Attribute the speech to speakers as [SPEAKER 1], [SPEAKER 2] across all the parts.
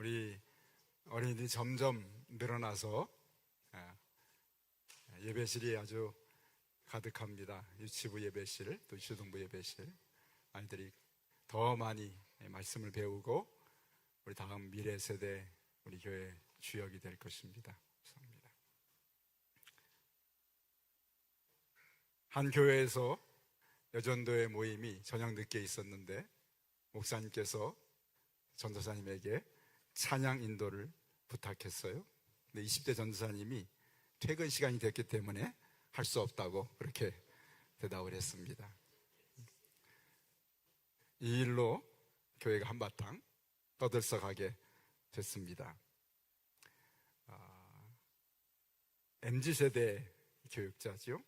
[SPEAKER 1] 우리 어린이들이 점점 늘어나서 예배실이 아주 가득합니다. 유치부 예배실, 또 유초등부 예배실. 아이들이 더 많이 말씀을 배우고 우리 다음 미래 세대 우리 교회 주역이 될 것입니다. 감사합니다. 한 교회에서 여전도회 모임이 저녁 늦게 있었는데 목사님께서 전도사님에게 찬양 인도를 부탁했어요. 근데 20대 전도사님이 퇴근 시간이 됐기 때문에 할 수 없다고 그렇게 대답을 했습니다. 이 일로 교회가 한바탕 떠들썩하게 됐습니다. MZ세대 교육자죠.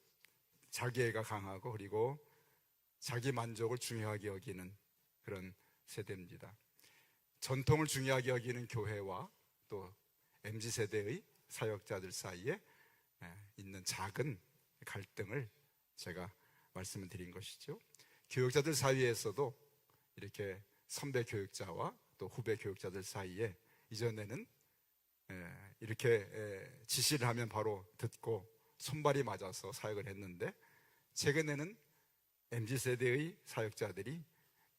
[SPEAKER 1] 자기애가 강하고 그리고 자기 만족을 중요하게 여기는 그런 세대입니다. 전통을 중요하게 여기는 교회와 또 MZ세대의 사역자들 사이에 있는 작은 갈등을 제가 말씀을 드린 것이죠. 교육자들 사이에서도 이렇게 선배 교육자와 또 후배 교육자들 사이에 이전에는 이렇게 지시를 하면 바로 듣고 손발이 맞아서 사역을 했는데 최근에는 MZ세대의 사역자들이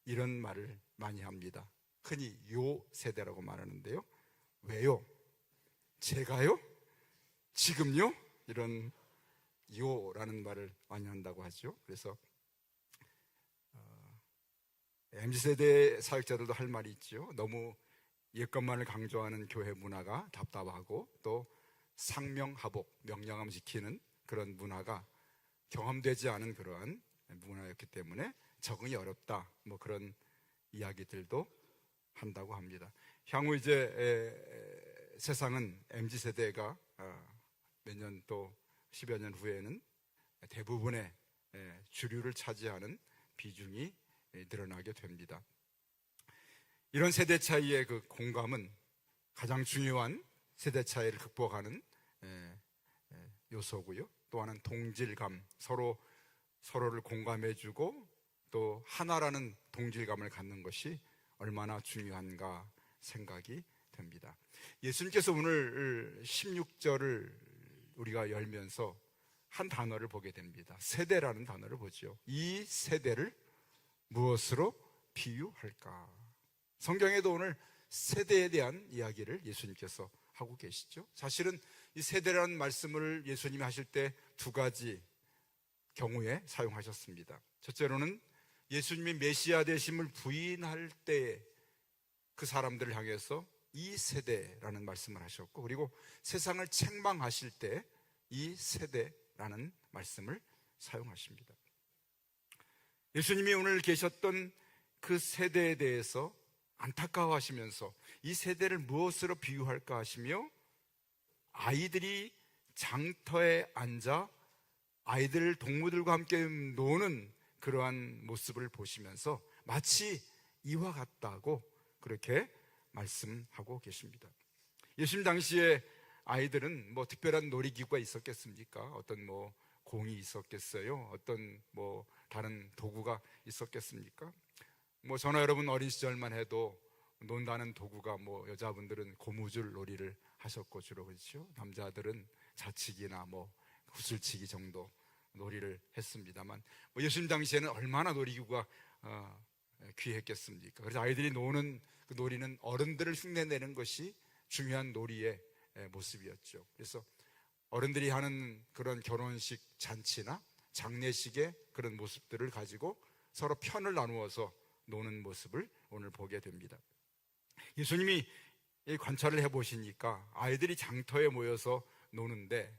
[SPEAKER 1] 이런 말을 많이 합니다. 흔히 요 세대라고 말하는데요. 왜요? 제가요? 지금요? 이런 요라는 말을 많이 한다고 하죠. 그래서 MZ세대 사역자들도 할 말이 있죠. 너무 옛것만을 강조하는 교회 문화가 답답하고 또 상명하복, 명령함 지키는 그런 문화가 경험되지 않은 그러한 문화였기 때문에 적응이 어렵다, 뭐 그런 이야기들도 한다고 합니다. 향후 이제 세상은 MZ세대가 몇 년 또 10여 년 후에는 대부분의 주류를 차지하는 비중이 늘어나게 됩니다. 이런 세대 차이의 그 공감은 가장 중요한 세대 차이를 극복하는 요소고요. 또 하나는 동질감, 서로를 공감해주고 또 하나라는 동질감을 갖는 것이 얼마나 중요한가 생각이 됩니다. 예수님께서 오늘 16절을 우리가 열면서 한 단어를 보게 됩니다. 세대라는 단어를 보죠. 이 세대를 무엇으로 비유할까? 성경에도 오늘 세대에 대한 이야기를 예수님께서 하고 계시죠. 사실은 이 세대라는 말씀을 예수님이 하실 때 두 가지 경우에 사용하셨습니다. 첫째로는 예수님이 메시아 되심을 부인할 때 그 사람들을 향해서 이 세대라는 말씀을 하셨고, 그리고 세상을 책망하실 때 이 세대라는 말씀을 사용하십니다. 예수님이 오늘 계셨던 그 세대에 대해서 안타까워하시면서 이 세대를 무엇으로 비유할까 하시며 아이들이 장터에 앉아 아이들 동무들과 함께 노는 그러한 모습을 보시면서 마치 이와 같다고 그렇게 말씀하고 계십니다. 예수님 당시에 아이들은 뭐 특별한 놀이기구가 있었겠습니까? 어떤 뭐 공이 있었겠어요? 어떤 뭐 다른 도구가 있었겠습니까? 뭐 저나 여러분 어린 시절만 해도 논다는 도구가 뭐 여자분들은 고무줄 놀이를 하셨고 주로 그렇죠. 남자들은 자치기나 뭐 구슬치기 정도 놀이를 했습니다만 뭐 예수님 당시에는 얼마나 놀이기구가 귀했겠습니까? 그래서 아이들이 노는 그 놀이는 어른들을 흉내내는 것이 중요한 놀이의 모습이었죠. 그래서 어른들이 하는 그런 결혼식 잔치나 장례식의 그런 모습들을 가지고 서로 편을 나누어서 노는 모습을 오늘 보게 됩니다. 예수님이 관찰을 해보시니까 아이들이 장터에 모여서 노는데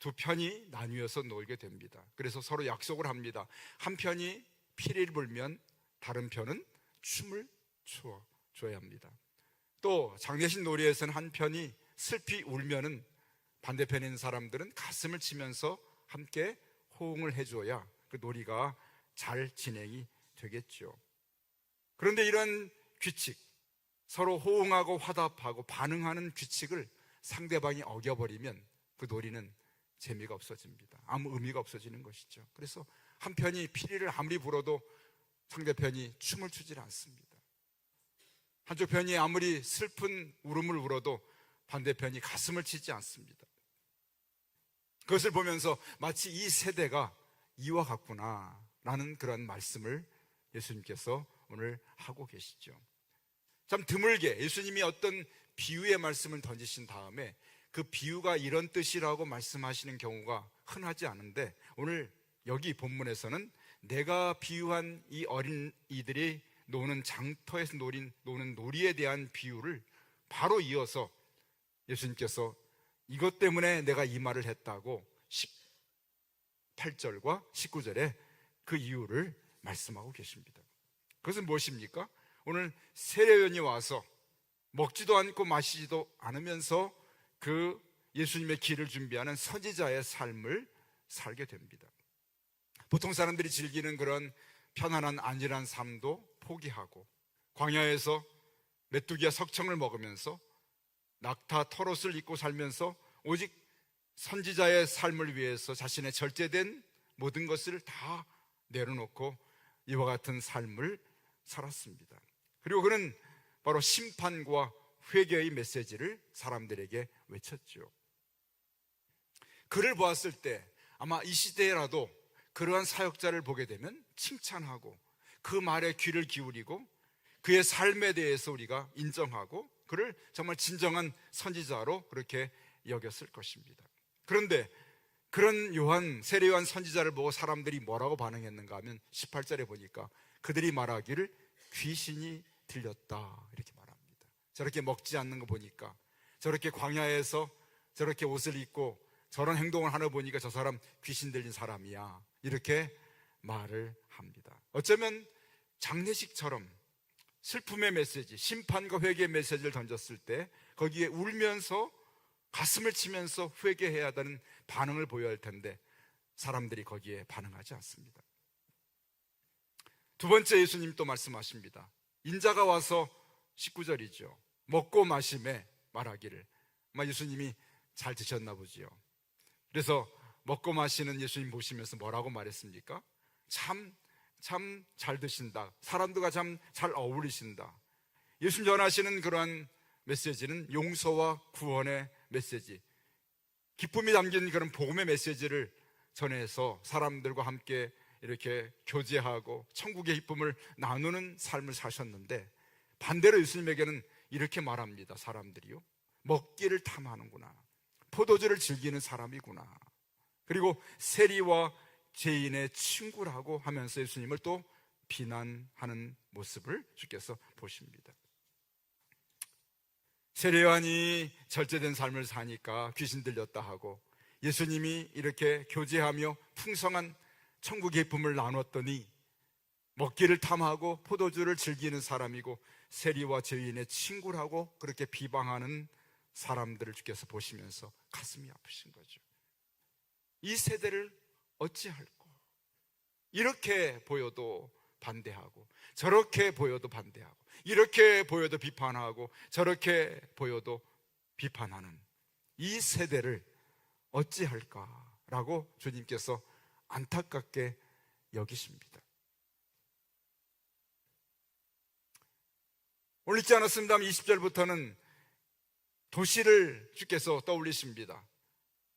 [SPEAKER 1] 두 편이 나뉘어서 놀게 됩니다. 그래서 서로 약속을 합니다. 한 편이 피리를 불면 다른 편은 춤을 춰줘야 합니다. 또 장례식 놀이에서는 한 편이 슬피 울면은 반대편에 있는 사람들은 가슴을 치면서 함께 호응을 해줘야 그 놀이가 잘 진행이 되겠죠. 그런데 이런 규칙, 서로 호응하고 화답하고 반응하는 규칙을 상대방이 어겨버리면 그 놀이는 재미가 없어집니다. 아무 의미가 없어지는 것이죠. 그래서 한 편이 피리를 아무리 불어도 상대편이 춤을 추질 않습니다. 한쪽 편이 아무리 슬픈 울음을 울어도 반대편이 가슴을 치지 않습니다. 그것을 보면서 마치 이 세대가 이와 같구나라는 그런 말씀을 예수님께서 오늘 하고 계시죠. 참 드물게 예수님이 어떤 비유의 말씀을 던지신 다음에 그 비유가 이런 뜻이라고 말씀하시는 경우가 흔하지 않은데, 오늘 여기 본문에서는 내가 비유한 이 어린이들이 노는 장터에서 노는 놀이에 대한 비유를 바로 이어서 예수님께서 이것 때문에 내가 이 말을 했다고 18절과 19절에 그 이유를 말씀하고 계십니다. 그것은 무엇입니까? 오늘 세례요한이 와서 먹지도 않고 마시지도 않으면서 그 예수님의 길을 준비하는 선지자의 삶을 살게 됩니다. 보통 사람들이 즐기는 그런 편안한 안일한 삶도 포기하고 광야에서 메뚜기와 석청을 먹으면서 낙타 털옷을 입고 살면서 오직 선지자의 삶을 위해서 자신의 절제된 모든 것을 다 내려놓고 이와 같은 삶을 살았습니다. 그리고 그는 바로 심판과 회개의 메시지를 사람들에게 외쳤죠. 그를 보았을 때 아마 이 시대라도 그러한 사역자를 보게 되면 칭찬하고 그 말에 귀를 기울이고 그의 삶에 대해서 우리가 인정하고 그를 정말 진정한 선지자로 그렇게 여겼을 것입니다. 그런데 그런 세례 요한 선지자를 보고 사람들이 뭐라고 반응했는가 하면 18절에 보니까 그들이 말하기를 귀신이 들렸다 이렇게 말합니다. 저렇게 먹지 않는 거 보니까, 저렇게 광야에서 저렇게 옷을 입고 저런 행동을 하는 거 보니까 저 사람 귀신 들린 사람이야 이렇게 말을 합니다. 어쩌면 장례식처럼 슬픔의 메시지, 심판과 회개의 메시지를 던졌을 때 거기에 울면서 가슴을 치면서 회개해야 한다는 반응을 보여야 할 텐데 사람들이 거기에 반응하지 않습니다. 두 번째, 예수님 또 말씀하십니다. 인자가 와서 19절이죠. 먹고 마심에 말하기를. 아마 예수님이 잘 드셨나 보지요. 그래서 먹고 마시는 예수님 보시면서 뭐라고 말했습니까? 참 잘 드신다. 사람들과 참 잘 어울리신다. 예수님 전하시는 그러한 메시지는 용서와 구원의 메시지, 기쁨이 담긴 그런 복음의 메시지를 전해서 사람들과 함께 이렇게 교제하고 천국의 기쁨을 나누는 삶을 사셨는데, 반대로 예수님에게는 이렇게 말합니다. 사람들이요, 먹기를 탐하는구나, 포도주를 즐기는 사람이구나, 그리고 세리와 죄인의 친구라고 하면서 예수님을 또 비난하는 모습을 주께서 보십니다. 세례 요한이 절제된 삶을 사니까 귀신 들렸다 하고, 예수님이 이렇게 교제하며 풍성한 천국의 기쁨을 나눴더니 먹기를 탐하고 포도주를 즐기는 사람이고 세리와 죄인의 친구라고 그렇게 비방하는 사람들을 주께서 보시면서 가슴이 아프신 거죠. 이 세대를 어찌할꼬? 이렇게 보여도 반대하고 저렇게 보여도 반대하고 이렇게 보여도 비판하고 저렇게 보여도 비판하는 이 세대를 어찌할까라고 주님께서 안타깝게 여기십니다. 오늘 읽지 않았습니다만 20절부터는 도시를 주께서 떠올리십니다.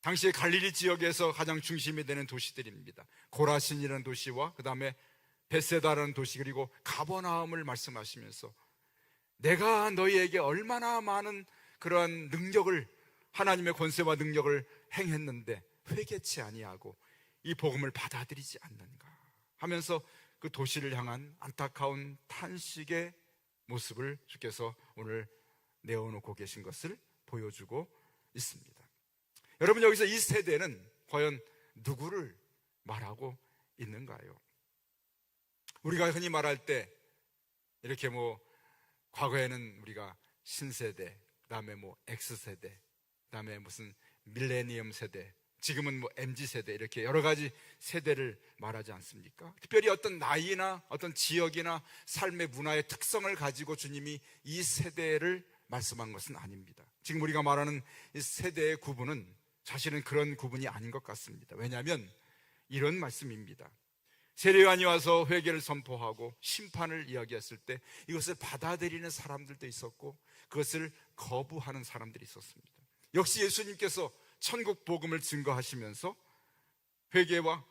[SPEAKER 1] 당시에 갈릴리 지역에서 가장 중심이 되는 도시들입니다. 고라신이라는 도시와 그 다음에 베세다라는 도시, 그리고 가버나움을 말씀하시면서 내가 너희에게 얼마나 많은 그러한 능력을, 하나님의 권세와 능력을 행했는데 회개치 아니하고 이 복음을 받아들이지 않는가 하면서 그 도시를 향한 안타까운 탄식의 모습을 주께서 오늘 내어놓고 계신 것을 보여주고 있습니다. 여러분, 여기서 이 세대는 과연 누구를 말하고 있는가요? 우리가 흔히 말할 때 이렇게 과거에는 우리가 신세대, 그다음에 X세대, 그다음에 무슨 밀레니엄 세대, 지금은 MZ세대, 이렇게 여러 가지 세대를 말하지 않습니까? 특별히 어떤 나이나 어떤 지역이나 삶의 문화의 특성을 가지고 주님이 이 세대를 말씀한 것은 아닙니다. 지금 우리가 말하는 이 세대의 구분은 사실은 그런 구분이 아닌 것 같습니다. 왜냐하면 이런 말씀입니다. 세례요한이 와서 회개를 선포하고 심판을 이야기했을 때 이것을 받아들이는 사람들도 있었고 그것을 거부하는 사람들이 있었습니다. 역시 예수님께서 천국 복음을 증거하시면서 회개와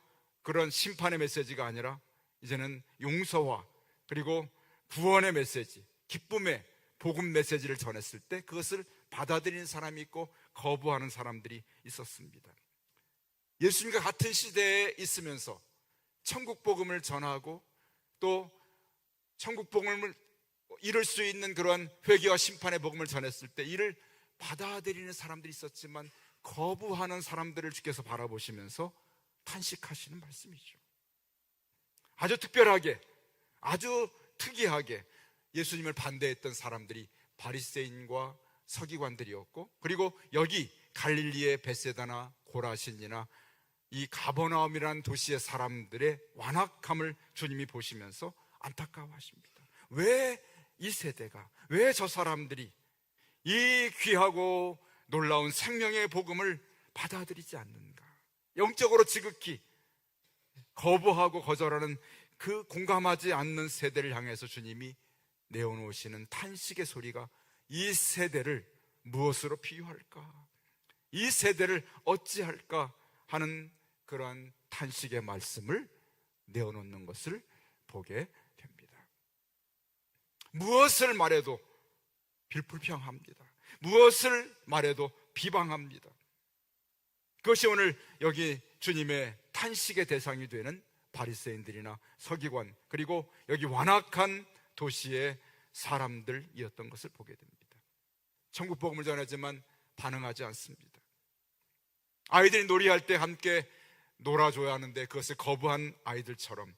[SPEAKER 1] 그런 심판의 메시지가 아니라 이제는 용서와 그리고 구원의 메시지, 기쁨의 복음 메시지를 전했을 때 그것을 받아들이는 사람이 있고 거부하는 사람들이 있었습니다. 예수님과 같은 시대에 있으면서 천국 복음을 전하고 또 천국 복음을 이룰 수 있는 그런 회개와 심판의 복음을 전했을 때 이를 받아들이는 사람들이 있었지만 거부하는 사람들을 주께서 바라보시면서 탄식하시는 말씀이죠. 아주 특별하게, 아주 특이하게 예수님을 반대했던 사람들이 바리새인과 서기관들이었고, 그리고 여기 갈릴리의 벳세다나 고라신이나 이 가버나움이라는 도시의 사람들의 완악함을 주님이 보시면서 안타까워하십니다. 왜 이 세대가, 왜 저 사람들이 이 귀하고 놀라운 생명의 복음을 받아들이지 않는가? 영적으로 지극히 거부하고 거절하는 그 공감하지 않는 세대를 향해서 주님이 내어놓으시는 탄식의 소리가 이 세대를 무엇으로 비유할까? 이 세대를 어찌할까 하는 그러한 탄식의 말씀을 내어놓는 것을 보게 됩니다. 무엇을 말해도 불평합니다. 무엇을 말해도 비방합니다. 그것이 오늘 여기 주님의 탄식의 대상이 되는 바리새인들이나 서기관, 그리고 여기 완악한 도시의 사람들이었던 것을 보게 됩니다. 천국 복음을 전하지만 반응하지 않습니다. 아이들이 놀이할 때 함께 놀아줘야 하는데 그것을 거부한 아이들처럼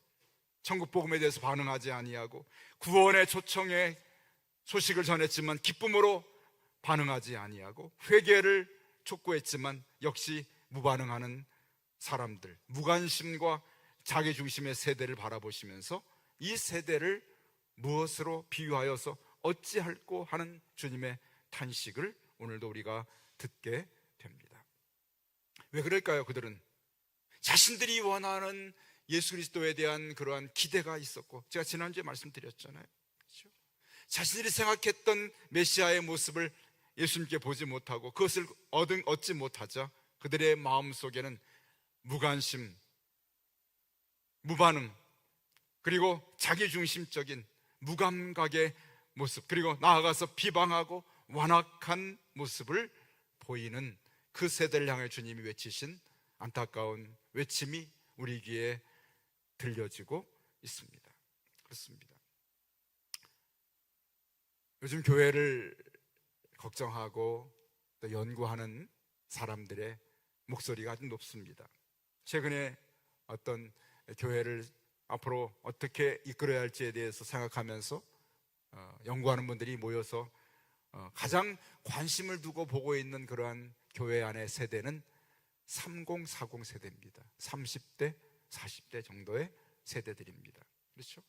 [SPEAKER 1] 천국 복음에 대해서 반응하지 아니하고 구원의 초청에 소식을 전했지만 기쁨으로 반응하지 아니하고 회개를 촉구했지만 역시 무반응하는 사람들, 무관심과 자기중심의 세대를 바라보시면서 이 세대를 무엇으로 비유하여서 어찌할꼬 하는 주님의 탄식을 오늘도 우리가 듣게 됩니다. 왜 그럴까요? 그들은 자신들이 원하는 예수 그리스도에 대한 그러한 기대가 있었고, 제가 지난주에 말씀드렸잖아요. 그렇죠? 자신들이 생각했던 메시아의 모습을 예수님께 보지 못하고 그것을 얻지 못하자 그들의 마음속에는 무관심, 무반응, 그리고 자기중심적인 무감각의 모습, 그리고 나아가서 비방하고 완악한 모습을 보이는 그 세대를 향해 주님이 외치신 안타까운 외침이 우리 귀에 들려지고 있습니다. 그렇습니다. 요즘 교회를 걱정하고 또 연구하는 사람들의 목소리가 아주 높습니다. 최근에 어떤 교회를 앞으로 어떻게 이끌어야 할지에 대해서 생각하면서 연구하는 분들이 모여서 가장 관심을 두고 보고 있는 그러한 교회 안의 세대는 3040 세대입니다. 30대, 40대 정도의 세대들입니다. 그렇죠?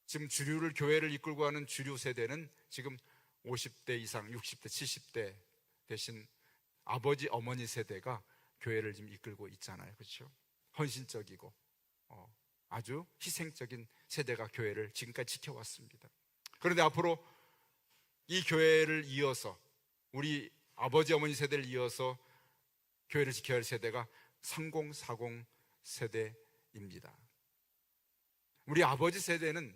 [SPEAKER 1] 지금 주류를, 교회를 이끌고 가는 주류 세대는 지금 50대 이상, 60대, 70대 대신 아버지, 어머니 세대가 교회를 지금 이끌고 있잖아요. 그렇죠? 헌신적이고 아주 희생적인 세대가 교회를 지금까지 지켜왔습니다. 그런데 앞으로 이 교회를 이어서 우리 아버지, 어머니 세대를 이어서 교회를 지켜야 할 세대가 3040 세대입니다. 우리 아버지 세대는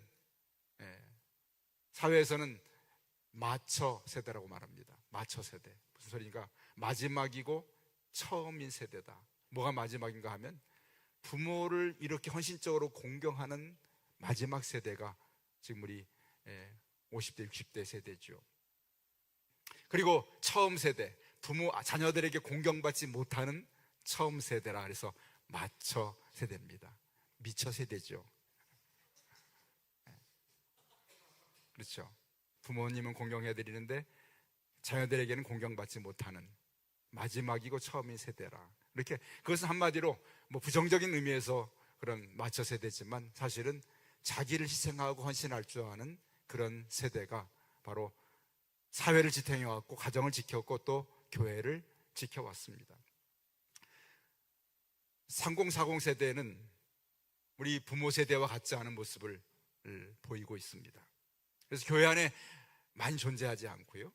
[SPEAKER 1] 사회에서는 마처 세대라고 말합니다. 마처 세대. 무슨 소리인가? 마지막이고 처음인 세대다. 뭐가 마지막인가 하면 부모를 이렇게 헌신적으로 공경하는 마지막 세대가 지금 우리 50대, 60대 세대죠. 그리고 처음 세대, 부모, 자녀들에게 공경받지 못하는 처음 세대라 그래서 마처 세대입니다. 미처 세대죠. 그렇죠. 부모님은 공경해 드리는데 자녀들에게는 공경받지 못하는 마지막이고 처음인 세대라. 이렇게 그것은 한마디로 뭐 부정적인 의미에서 그런 마처 세대지만 사실은 자기를 희생하고 헌신할 줄 아는 그런 세대가 바로 사회를 지탱해 왔고 가정을 지켰고 또 교회를 지켜왔습니다. 3040 세대는 우리 부모 세대와 같지 않은 모습을 보이고 있습니다. 그래서 교회 안에 많이 존재하지 않고요,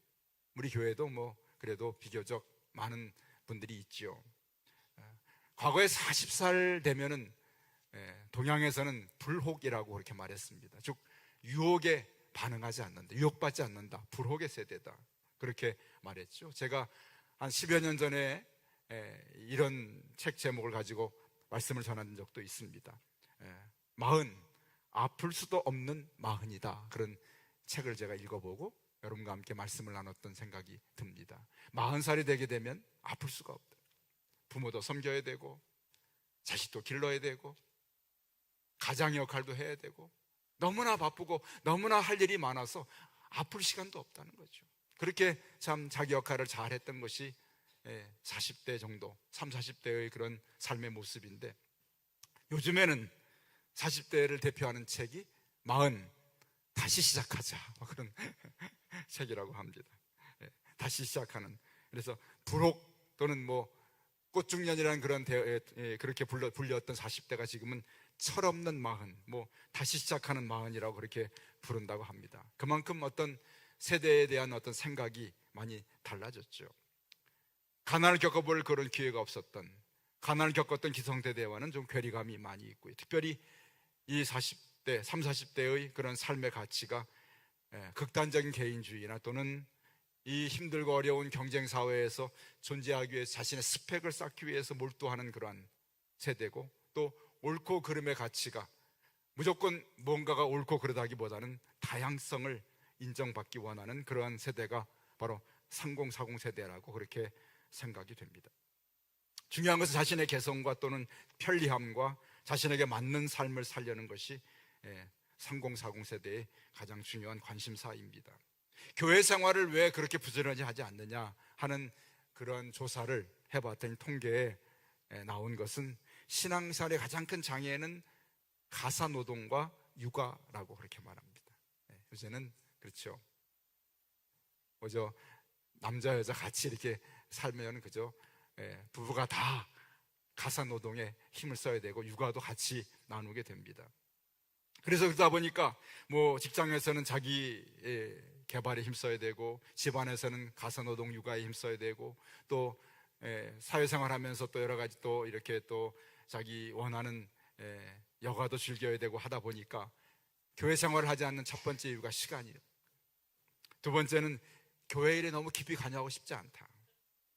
[SPEAKER 1] 우리 교회도 뭐 그래도 비교적 많은 분들이 있죠. 과거에 40살 되면은 동양에서는 불혹이라고 그렇게 말했습니다. 즉 유혹에 반응하지 않는다, 유혹받지 않는다, 불혹의 세대다, 그렇게 말했죠. 제가 한 10여 년 전에 이런 책 제목을 가지고 말씀을 전한 적도 있습니다. 마흔, 아플 수도 없는 마흔이다, 그런 책을 제가 읽어보고 여러분과 함께 말씀을 나눴던 생각이 듭니다. 40살이 되게 되면 아플 수가 없다. 부모도 섬겨야 되고, 자식도 길러야 되고, 가장 역할도 해야 되고, 너무나 바쁘고 너무나 할 일이 많아서 아플 시간도 없다는 거죠. 그렇게 참 자기 역할을 잘 했던 것이 40대 정도, 30, 40대의 그런 삶의 모습인데, 요즘에는 40대를 대표하는 책이 40, 다시 시작하자, 그런 책이라고 합니다. 다시 시작하는. 그래서 불혹 또는 뭐 꽃중년이라는 그런 그렇게 불렸던 40대가 지금은 철없는 40, 뭐 다시 시작하는 40이라고 그렇게 부른다고 합니다. 그만큼 어떤 세대에 대한 어떤 생각이 많이 달라졌죠. 가난을 겪어볼 그런 기회가 없었던, 가난을 겪었던 기성세대와는 좀 괴리감이 많이 있고요. 특별히 이 40대, 30, 40대의 그런 삶의 가치가 극단적인 개인주의나 또는 이 힘들고 어려운 경쟁 사회에서 존재하기 위해 자신의 스펙을 쌓기 위해서 몰두하는 그러한 세대고, 또 옳고 그름의 가치가 무조건 뭔가가 옳고 그러다기보다는 다양성을 인정받기 원하는 그러한 세대가 바로 3040 세대라고 그렇게 생각이 됩니다. 중요한 것은 자신의 개성과 또는 편리함과 자신에게 맞는 삶을 살려는 것이 3040 세대의 가장 중요한 관심사입니다. 교회 생활을 왜 그렇게 부지런히 하지 않느냐 하는 그런 조사를 해봤더니 통계에 나온 것은 신앙생활의 가장 큰 장애는 가사노동과 육아라고 그렇게 말합니다. 요새는 그렇죠. 남자 여자 같이 이렇게 살면 그죠, 부부가 다 가사노동에 힘을 써야 되고 육아도 같이 나누게 됩니다. 그래서 그러다 보니까 뭐 직장에서는 자기 개발에 힘써야 되고, 집안에서는 가사노동 육아에 힘써야 되고, 또 사회생활하면서 또 여러 가지 또 이렇게 또 자기 원하는 여가도 즐겨야 되고 하다 보니까 교회 생활을 하지 않는 첫 번째 이유가 시간이에요. 두 번째는 교회 일에 너무 깊이 관여하고 싶지 않다.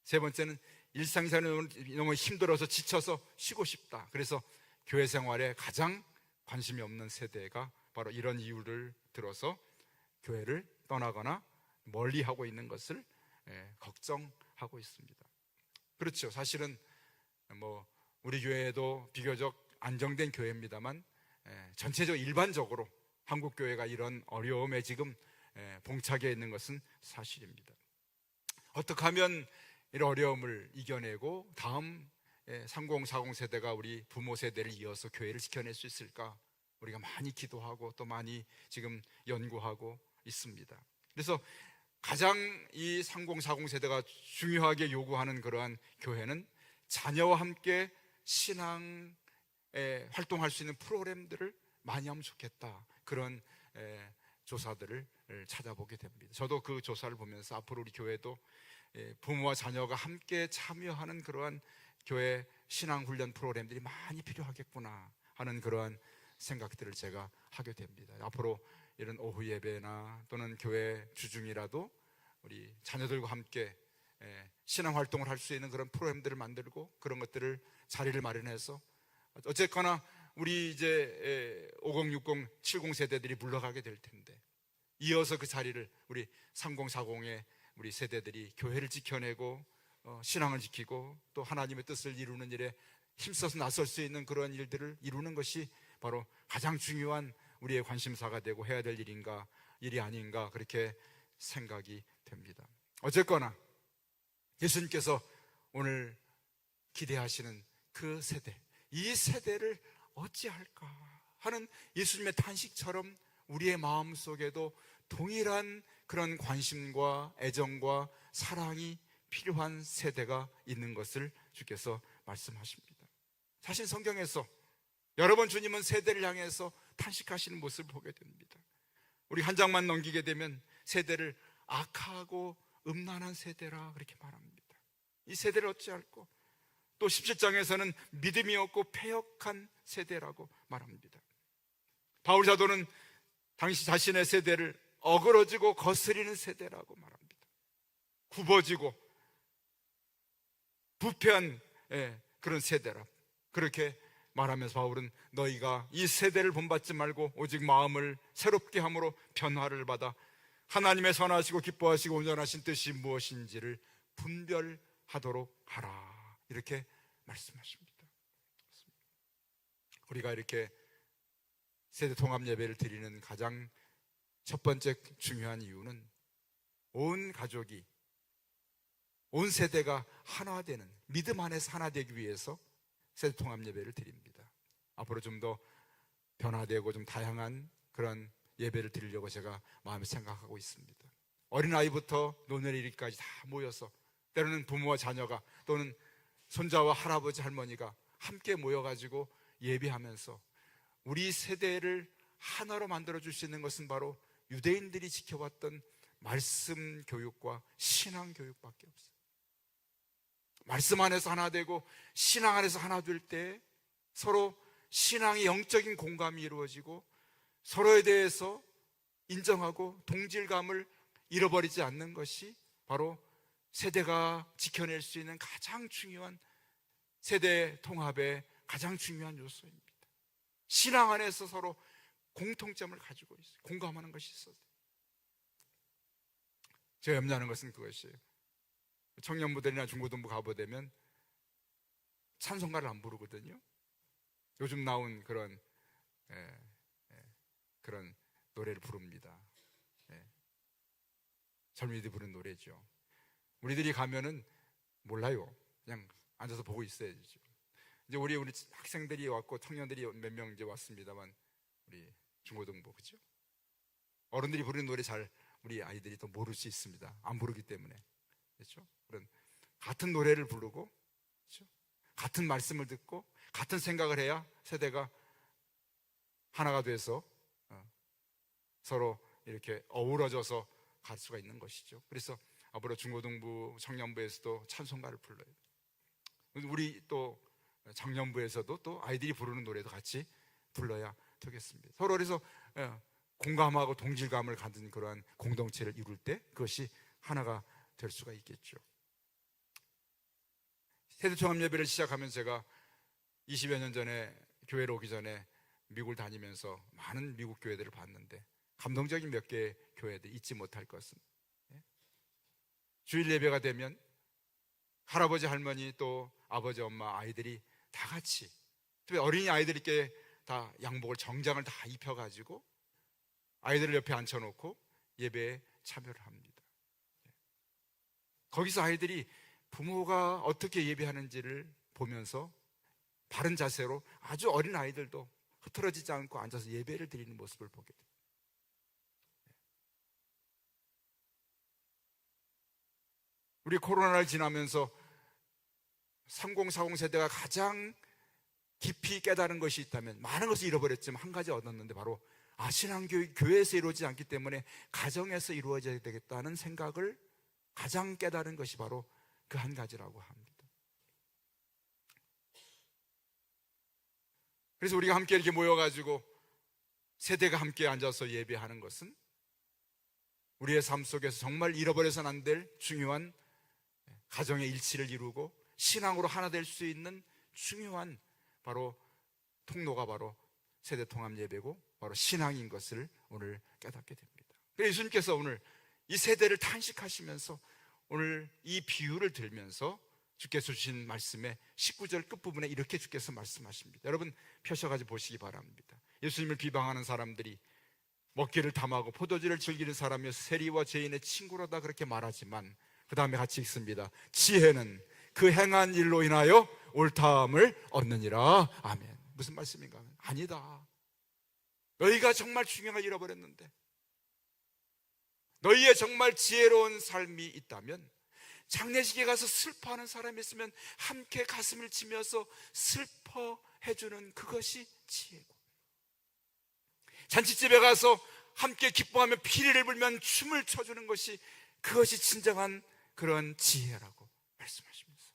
[SPEAKER 1] 세 번째는 일상생활이 너무 힘들어서 지쳐서 쉬고 싶다. 그래서 교회 생활에 가장 관심이 없는 세대가 바로 이런 이유를 들어서 교회를 떠나거나 멀리하고 있는 것을 걱정하고 있습니다. 그렇죠. 사실은 뭐 우리 교회도 비교적 안정된 교회입니다만 전체적으로 일반적으로 한국 교회가 이런 어려움에 지금 봉착해 있는 것은 사실입니다. 어떻게 하면 이런 어려움을 이겨내고 다음 3040 세대가 우리 부모 세대를 이어서 교회를 지켜낼 수 있을까? 우리가 많이 기도하고 또 많이 지금 연구하고 있습니다. 그래서 가장 이 3040 세대가 중요하게 요구하는 그러한 교회는 자녀와 함께 신앙에 활동할 수 있는 프로그램들을 많이 하면 좋겠다, 그런 조사들을 찾아보게 됩니다. 저도 그 조사를 보면서 앞으로 우리 교회도 부모와 자녀가 함께 참여하는 그러한 교회 신앙훈련 프로그램들이 많이 필요하겠구나 하는 그러한 생각들을 제가 하게 됩니다. 앞으로 이런 오후 예배나 또는 교회 주중이라도 우리 자녀들과 함께 신앙활동을 할 수 있는 그런 프로그램들을 만들고, 그런 것들을 자리를 마련해서 어쨌거나 우리 이제 50, 60, 70 세대들이 물러가게 될 텐데, 이어서 그 자리를 우리 3040의 우리 세대들이 교회를 지켜내고 신앙을 지키고 또 하나님의 뜻을 이루는 일에 힘써서 나설 수 있는 그런 일들을 이루는 것이 바로 가장 중요한 우리의 관심사가 되고 해야 될 일이 아닌가 그렇게 생각이 됩니다. 어쨌거나 예수님께서 오늘 기대하시는 그 세대, 이 세대를 어찌할까 하는 예수님의 탄식처럼 우리의 마음속에도 동일한 그런 관심과 애정과 사랑이 필요한 세대가 있는 것을 주께서 말씀하십니다. 사실 성경에서 여러 번 주님은 세대를 향해서 탄식하시는 모습을 보게 됩니다. 우리 한 장만 넘기게 되면 세대를 악하고 음란한 세대라 그렇게 말합니다. 이 세대를 어찌할꼬? 또 17장에서는 믿음이 없고 패역한 세대라고 말합니다. 바울 사도는 당시 자신의 세대를 어그러지고 거스리는 세대라고 말합니다. 굽어지고 부패한 그런 세대라 그렇게 말하면서 바울은 너희가 이 세대를 본받지 말고 오직 마음을 새롭게 함으로 변화를 받아 하나님의 선하시고 기뻐하시고 온전하신 뜻이 무엇인지를 분별하도록 하라 이렇게 말씀하십니다. 우리가 이렇게 세대 통합 예배를 드리는 가장 첫 번째 중요한 이유는 온 가족이 온 세대가 하나 되는 믿음 안에서 하나 되기 위해서 세대 통합 예배를 드립니다. 앞으로 좀 더 변화되고 좀 다양한 그런 예배를 드리려고 제가 마음에 생각하고 있습니다. 어린아이부터 노년이까지 다 모여서 때로는 부모와 자녀가 또는 손자와 할아버지 할머니가 함께 모여가지고 예배하면서 우리 세대를 하나로 만들어 줄 수 있는 것은 바로 유대인들이 지켜왔던 말씀 교육과 신앙 교육밖에 없어요. 말씀 안에서 하나 되고 신앙 안에서 하나 될 때 서로 신앙의 영적인 공감이 이루어지고 서로에 대해서 인정하고 동질감을 잃어버리지 않는 것이 바로 세대가 지켜낼 수 있는 가장 중요한 세대 통합의 가장 중요한 요소입니다. 신앙 안에서 서로 공통점을 가지고 있어요. 공감하는 것이 있어요. 제가 염려하는 것은 그것이에요. 청년부들이나 중고등부 가보되면 찬송가를 안 부르거든요. 요즘 나온 그런 그런 노래를 부릅니다. 젊은이들이 부르는 노래죠. 우리들이 가면은 몰라요. 그냥 앉아서 보고 있어야죠. 이제 우리 학생들이 왔고 청년들이 몇 명 이제 왔습니다만 우리 중고등부 그죠? 어른들이 부르는 노래 잘 우리 아이들이 더 모를 수 있습니다. 안 부르기 때문에 그렇죠? 그런 같은 노래를 부르고 그렇죠? 같은 말씀을 듣고 같은 생각을 해야 세대가 하나가 돼서 서로 이렇게 어우러져서 갈 수가 있는 것이죠. 그래서 앞으로 중고등부, 청년부에서도 찬송가를 불러요. 우리 또 청년부에서도 또 아이들이 부르는 노래도 같이 불러야 되겠습니다. 서로 그래서 공감하고 동질감을 갖는 그러한 공동체를 이룰 때 그것이 하나가 될 수가 있겠죠. 세대통합 예배를 시작하면 제가 20여 년 전에 교회로 오기 전에 미국을 다니면서 많은 미국 교회들을 봤는데 감동적인 몇 개의 교회들 잊지 못할 것은 주일 예배가 되면 할아버지 할머니 또 아버지 엄마 아이들이 다 같이 특히 어린이 아이들께 다 양복을 정장을 다 입혀가지고 아이들을 옆에 앉혀놓고 예배에 참여를 합니다. 거기서 아이들이 부모가 어떻게 예배하는지를 보면서 바른 자세로 아주 어린 아이들도 흐트러지지 않고 앉아서 예배를 드리는 모습을 보게 됩니다. 우리 코로나를 지나면서 3040 세대가 가장 깊이 깨달은 것이 있다면 많은 것을 잃어버렸지만 한 가지 얻었는데 바로 신앙교육 교회에서 이루어지지 않기 때문에 가정에서 이루어져야 되겠다는 생각을 가장 깨달은 것이 바로 그 한 가지라고 합니다. 그래서 우리가 함께 이렇게 모여가지고 세대가 함께 앉아서 예배하는 것은 우리의 삶 속에서 정말 잃어버려서는 안 될 중요한 가정의 일치를 이루고 신앙으로 하나 될 수 있는 중요한 바로 통로가 바로 세대 통합 예배고 바로 신앙인 것을 오늘 깨닫게 됩니다. 그래서 예수님께서 오늘 이 세대를 탄식하시면서 오늘 이 비유를 들면서 주께서 주신 말씀의 19절 끝부분에 이렇게 주께서 말씀하십니다. 여러분 펴셔가지고 보시기 바랍니다. 예수님을 비방하는 사람들이 먹기를 탐하고 포도주를 즐기는 사람이 세리와 죄인의 친구로다 그렇게 말하지만 그 다음에 같이 읽습니다. 지혜는 그 행한 일로 인하여 옳다함을 얻느니라. 아멘. 무슨 말씀인가? 아니다. 너희가 정말 중요한 걸 잃어버렸는데 너희의 정말 지혜로운 삶이 있다면 장례식에 가서 슬퍼하는 사람이 있으면 함께 가슴을 치면서 슬퍼해주는 그것이 지혜고, 잔치집에 가서 함께 기뻐하며 피리를 불면 춤을 춰주는 것이, 그것이 진정한 그런 지혜라고 말씀하시면서,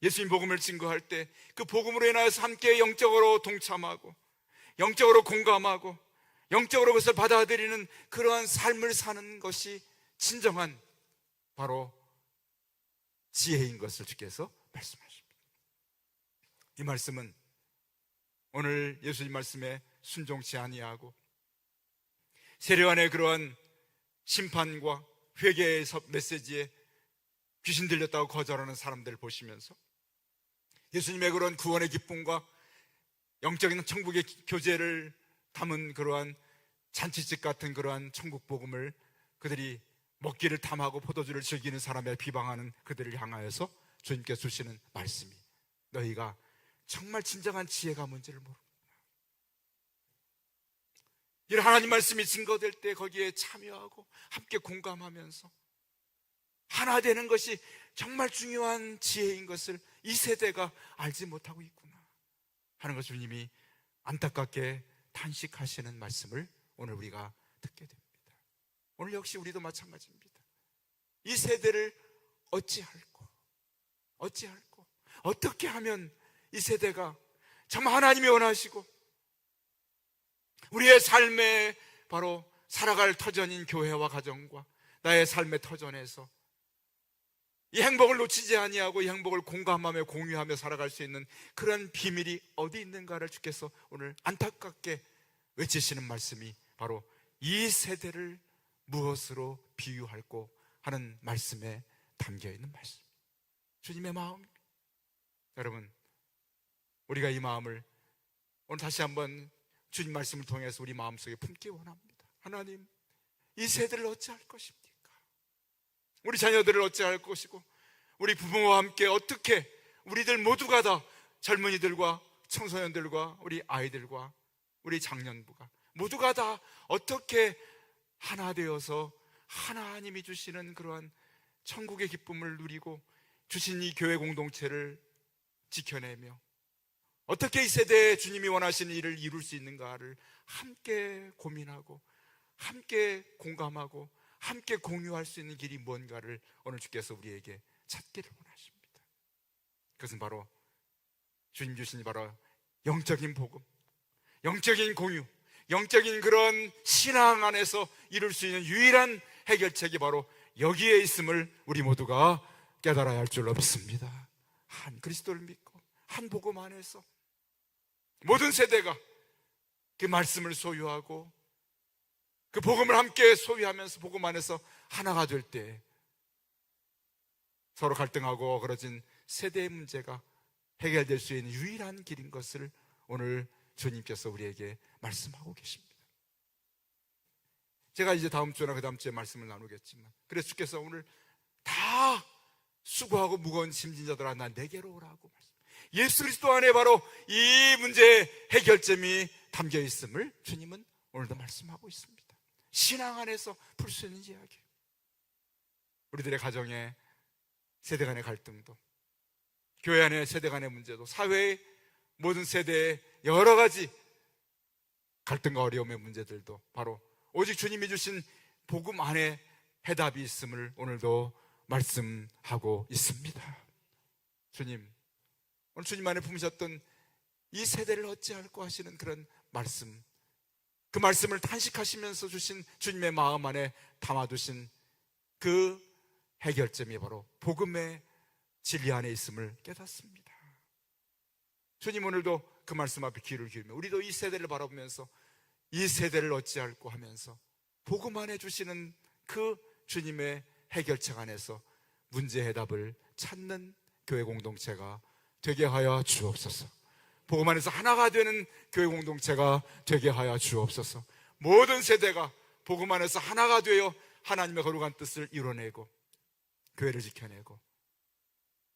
[SPEAKER 1] 예수님 복음을 증거할 때 그 복음으로 인하여서 함께 영적으로 동참하고 영적으로 공감하고 영적으로 그것을 받아들이는 그러한 삶을 사는 것이 진정한 바로 지혜인 것을 주께서 말씀하십니다. 이 말씀은 오늘 예수님 말씀에 순종치 아니하고 세례요한의 그러한 심판과 회개의 메시지에 귀신 들렸다고 거절하는 사람들을 보시면서 예수님의 그런 구원의 기쁨과 영적인 천국의 교제를 담은 그러한 잔치집 같은 그러한 천국 복음을 그들이 먹기를 탐하고 포도주를 즐기는 사람에 비방하는 그들을 향하여서 주님께서 주시는 말씀이, 너희가 정말 진정한 지혜가 뭔지를 모르는구나. 이런 하나님 말씀이 증거될 때 거기에 참여하고 함께 공감하면서 하나 되는 것이 정말 중요한 지혜인 것을 이 세대가 알지 못하고 있구나 하는 것을 주님이 안타깝게 탄식하시는 말씀을 오늘 우리가 듣게 됩니다. 오늘 역시 우리도 마찬가지입니다. 이 세대를 어찌할꼬 어떻게 하면 이 세대가 정말 하나님이 원하시고 우리의 삶에 바로 살아갈 터전인 교회와 가정과 나의 삶의 터전에서 이 행복을 놓치지 아니하고 이 행복을 공감하며 공유하며 살아갈 수 있는 그런 비밀이 어디 있는가를 주께서 오늘 안타깝게 외치시는 말씀이 바로 이 세대를 무엇으로 비유할꼬 하는 말씀에 담겨있는 말씀, 주님의 마음입니다. 여러분, 우리가 이 마음을 오늘 다시 한번 주님 말씀을 통해서 우리 마음속에 품기 원합니다. 하나님, 이 세대를 어찌할 것입니까? 우리 자녀들을 어찌할 것이고 우리 부모와 함께 어떻게 우리들 모두가 다 젊은이들과 청소년들과 우리 아이들과 우리 장년부가 모두가 다 어떻게 하나 되어서 하나님이 주시는 그러한 천국의 기쁨을 누리고 주신 이 교회 공동체를 지켜내며 어떻게 이 세대에 주님이 원하시는 일을 이룰 수 있는가를 함께 고민하고 함께 공감하고 함께 공유할 수 있는 길이 뭔가를 오늘 주께서 우리에게 찾기를 원하십니다. 그것은 바로 주님 주신 바로 영적인 복음, 영적인 공유, 영적인 그런 신앙 안에서 이룰 수 있는 유일한 해결책이 바로 여기에 있음을 우리 모두가 깨달아야 할 줄로 믿습니다. 한 그리스도를 믿고 한 복음 안에서 모든 세대가 그 말씀을 소유하고 그 복음을 함께 소유하면서 복음 안에서 하나가 될 때 서로 갈등하고 어그러진 세대의 문제가 해결될 수 있는 유일한 길인 것을 오늘 주님께서 우리에게 말씀하고 계십니다. 제가 이제 다음 주나 그 다음 주에 말씀을 나누겠지만, 그래서 주께서 오늘 다 수고하고 무거운 짐진 자들아 나 내게로 오라고 말씀. 예수 그리스도 안에 바로 이 문제의 해결점이 담겨 있음을 주님은 오늘도 말씀하고 있습니다. 신앙 안에서 풀 수 있는 이야기, 우리들의 가정의 세대 간의 갈등도, 교회 안의 세대 간의 문제도, 사회의 모든 세대의 여러 가지 갈등과 어려움의 문제들도 바로 오직 주님이 주신 복음 안에 해답이 있음을 오늘도 말씀하고 있습니다. 주님, 오늘 주님 안에 품으셨던 이 세대를 어찌할꼬 하시는 그런 말씀, 그 말씀을 탄식하시면서 주신 주님의 마음 안에 담아두신 그 해결점이 바로 복음의 진리 안에 있음을 깨닫습니다. 주님, 오늘도 그 말씀 앞에 귀를 기울이며 우리도 이 세대를 바라보면서 이 세대를 어찌할꼬 하면서 복음 안에 주시는 그 주님의 해결책 안에서 문제 해답을 찾는 교회 공동체가 되게 하여 주옵소서. 복음 안에서 하나가 되는 교회 공동체가 되게 하여 주옵소서. 모든 세대가 복음 안에서 하나가 되어 하나님의 거룩한 뜻을 이뤄내고 교회를 지켜내고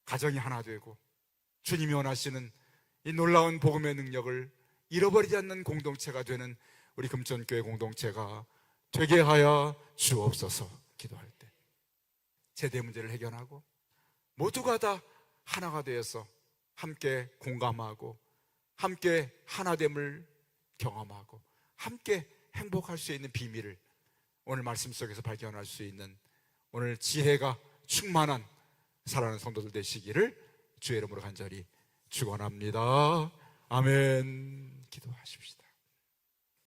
[SPEAKER 1] 가정이 하나 되고 주님이 원하시는 이 놀라운 복음의 능력을 잃어버리지 않는 공동체가 되는 우리 금천교회 공동체가 되게 하여 주옵소서. 기도할 때 세대 문제를 해결하고 모두가 다 하나가 되어서 함께 공감하고 함께 하나됨을 경험하고 함께 행복할 수 있는 비밀을 오늘 말씀 속에서 발견할 수 있는 오늘 지혜가 충만한 사랑하는 성도들 되시기를 주의 이름으로 간절히 축원합니다. 아멘. 기도하십시다.